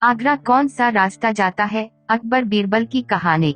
आगरा कौन सा रास्ता जाता है? अकबर बीरबल की कहानी।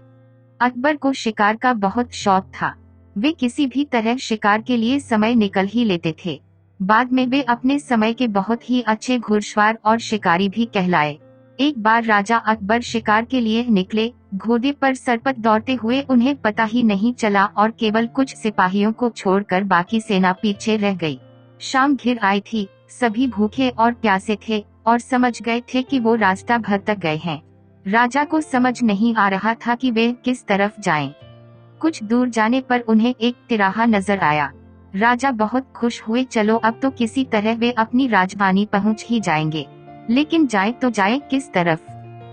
अकबर को शिकार का बहुत शौक था। वे किसी भी तरह शिकार के लिए समय निकल ही लेते थे। बाद में वे अपने समय के बहुत ही अच्छे घुड़सवार और शिकारी भी कहलाए। एक बार राजा अकबर शिकार के लिए निकले। घोड़े पर सरपट दौड़ते हुए उन्हें पता ही नहीं चला और केवल कुछ सिपाहियों को छोड़कर बाकी सेना पीछे रह गई। शाम घिर आई थी। सभी भूखे और प्यासे थे और समझ गए थे कि वो रास्ता भटक गए हैं। राजा को समझ नहीं आ रहा था कि वे किस तरफ जाएं। कुछ दूर जाने पर उन्हें एक तिराहा नजर आया। राजा बहुत खुश हुए। चलो अब तो किसी तरह वे अपनी राजधानी पहुंच ही जाएंगे, लेकिन जाए तो जाए किस तरफ?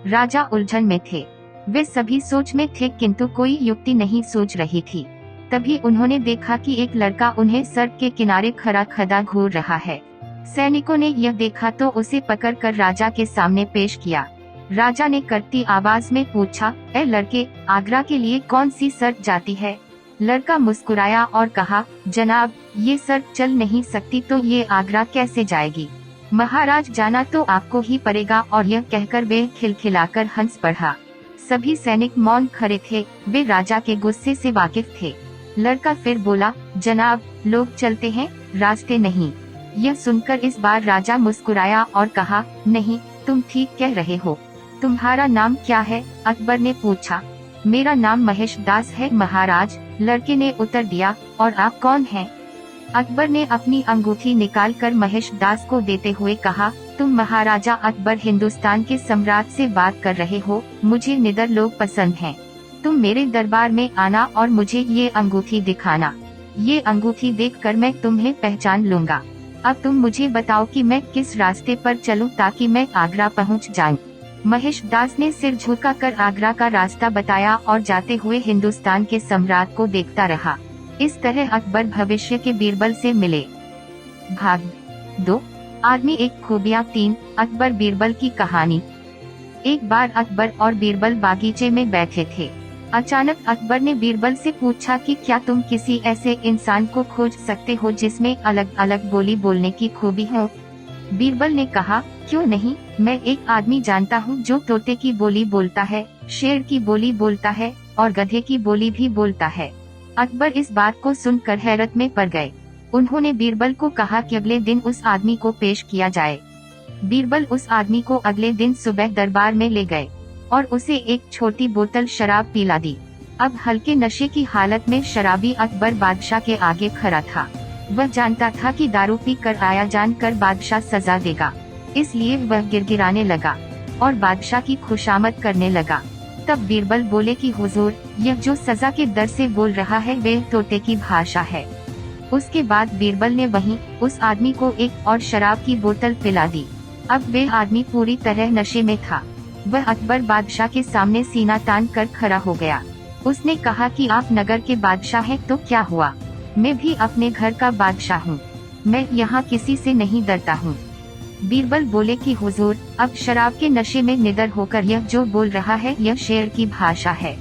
राजा उलझन में थे। वे सभी सोच में थे किंतु कोई युक्ति नहीं सूझ रही थी। तभी उन्होंने देखा कि एक लड़का उन्हें सड़क के किनारे खड़ा खड़ा घूर रहा है। सैनिकों ने यह देखा तो उसे पकड़कर राजा के सामने पेश किया। राजा ने करती आवाज में पूछा, ए लड़के, आगरा के लिए कौन सी सड़क जाती है? लड़का मुस्कुराया और कहा, जनाब, ये सड़क चल नहीं सकती तो ये आगरा कैसे जाएगी? महाराज, जाना तो आपको ही पड़ेगा। और यह कहकर वे खिलखिलाकर हंस पड़ा। सभी सैनिक मौन खड़े थे। वे राजा के गुस्से से वाकिफ थे। लड़का फिर बोला, जनाब, लोग चलते हैं, रास्ते नहीं। यह सुनकर इस बार राजा मुस्कुराया और कहा, नहीं, तुम ठीक कह रहे हो। तुम्हारा नाम क्या है? अकबर ने पूछा। मेरा नाम महेश दास है महाराज, लड़के ने उत्तर दिया। और आप कौन हैं? अकबर ने अपनी अंगूठी निकालकर महेश दास को देते हुए कहा, तुम महाराजा अकबर हिंदुस्तान के सम्राट से बात कर रहे हो। मुझे निडर लोग पसंद हैं। तुम मेरे दरबार में आना और मुझे ये अंगूठी दिखाना। ये अंगूठी देखकर मैं तुम्हें पहचान लूंगा। अब तुम मुझे बताओ कि मैं किस रास्ते पर चलूं ताकि मैं आगरा पहुंच जाऊं। महेश दास ने सिर झुकाकर आगरा का रास्ता बताया और जाते हुए हिंदुस्तान के सम्राट को देखता रहा। इस तरह अकबर भविष्य के बीरबल से मिले। भाग 2, आदमी एक खूबियाँ 3, अकबर बीरबल की कहानी। एक बार अकबर और बीरबल बागीचे में बैठे थे। अचानक अकबर ने बीरबल से पूछा कि क्या तुम किसी ऐसे इंसान को खोज सकते हो जिसमें अलग अलग बोली बोलने की खूबी हो? बीरबल ने कहा, क्यों नहीं, मैं एक आदमी जानता हूँ जो तोते की बोली बोलता है, शेर की बोली बोलता है और गधे की बोली भी बोलता है। अकबर इस बात को सुनकर हैरत में पड़ गए। उन्होंने बीरबल को कहा कि अगले दिन उस आदमी को पेश किया जाए। बीरबल उस आदमी को अगले दिन सुबह दरबार में ले गए और उसे एक छोटी बोतल शराब पिला दी। अब हल्के नशे की हालत में शराबी अकबर बादशाह के आगे खड़ा था। वह जानता था कि दारू पी कर आया जानकर बादशाह सजा देगा, इसलिए वह गिड़गिड़ाने लगा और बादशाह की खुशामद करने लगा। तब बीरबल बोले कि हुजूर, यह जो सजा के डर से बोल रहा है वे तोते की भाषा है। उसके बाद बीरबल ने वहीं उस आदमी को एक और शराब की बोतल पिला दी। अब वे आदमी पूरी तरह नशे में था। वह अकबर बादशाह के सामने सीना तान कर खड़ा हो गया। उसने कहा कि आप नगर के बादशाह हैं तो क्या हुआ, मैं भी अपने घर का बादशाह हूँ। मैं यहाँ किसी से नहीं डरता हूँ। बीरबल बोले कि हुजूर, अब शराब के नशे में निडर होकर यह जो बोल रहा है यह शेर की भाषा है।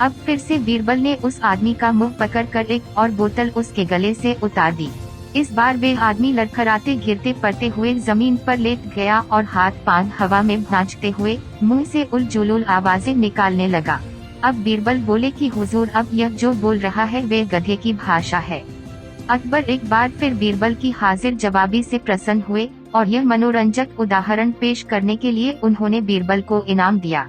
अब फिर से बीरबल ने उस आदमी का मुंह पकड़कर एक और बोतल उसके गले से उतार दी। इस बार वे आदमी लड़खड़ाते गिरते पड़ते हुए जमीन पर लेट गया और हाथ पांव हवा में भांजते हुए मुंह से उलझुल आवाजें निकालने लगा। अब बीरबल बोले कि हुजूर, अब यह जो बोल रहा है वे गधे की भाषा है। अकबर एक बार फिर बीरबल की हाजिर जवाबी से प्रसन्न हुए और यह मनोरंजक उदाहरण पेश करने के लिए उन्होंने बीरबल को इनाम दिया।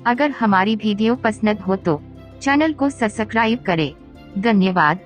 अगर हमारी वीडियो पसंद हो तो चैनल को सब्सक्राइब करें। धन्यवाद।